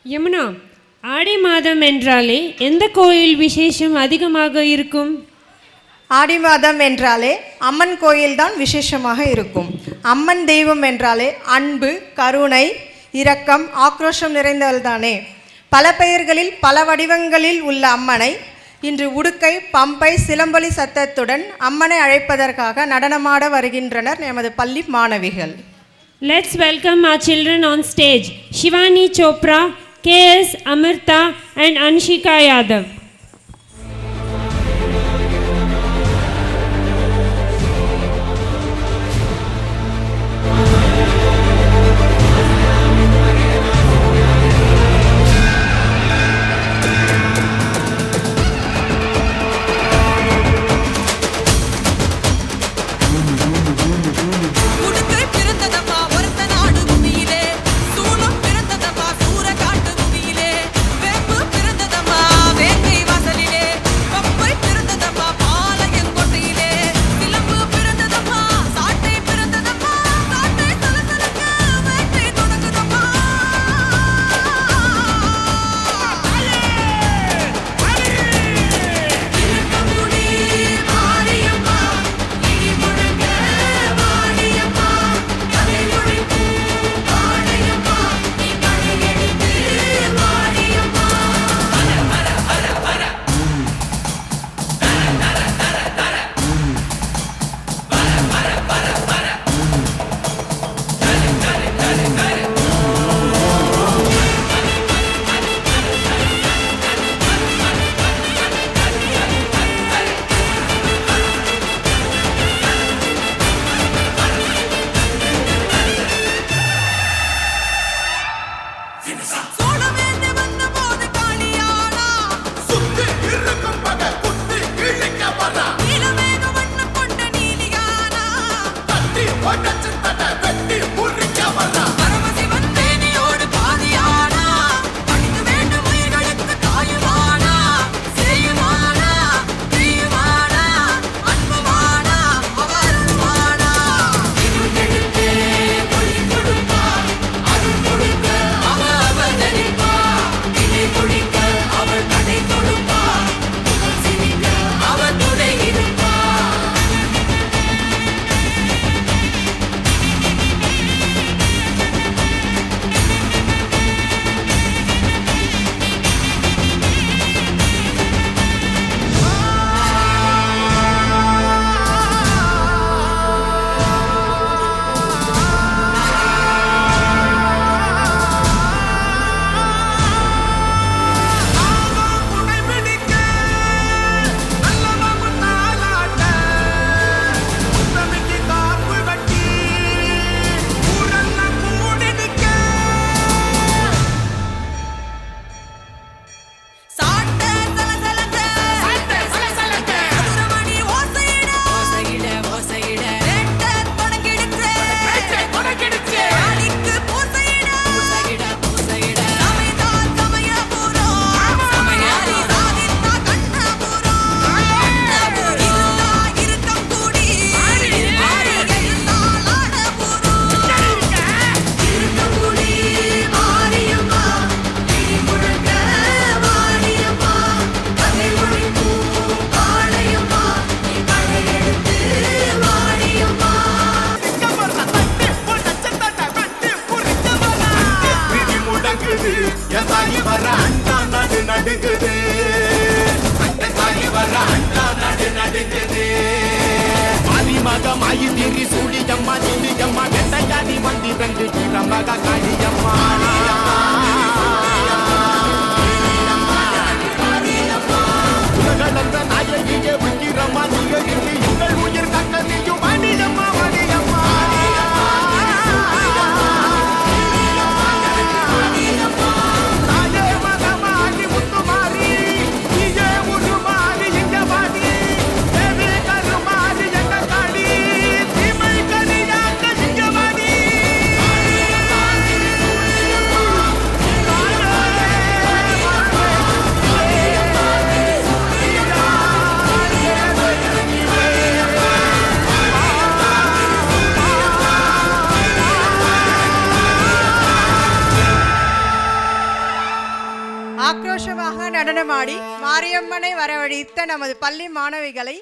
யமுனா, ஆடி மாதம் என்றாலே எந்த கோயில் விசேஷம் அதிகமாக இருக்கும்? ஆடி மாதம் என்றாலே அம்மன் கோயில்தான் விசேஷமாக இருக்கும். அம்மன் தெய்வம் என்றாலே அன்பு, கருணை, இரக்கம், ஆக்ரோஷம் நிறைந்தவள் தானே. பல பெயர்களில் பல வடிவங்களில் உள்ள அம்மனை இன்று உடுக்கை, பம்பை, சிலம்பொலி சத்தத்துடன் அம்மனை அழைப்பதற்காக நடனமாட வருகின்றனர் எமது பள்ளி மாணவிகள். Let's welcome our children on stage. Shivani Chopra, K.S. Amirta and Anshika Yadav. ஆக்ரோஷமாக நடனமாடி மாரியம்மனை வரவழைத்த நமது பள்ளி மாணவிகளை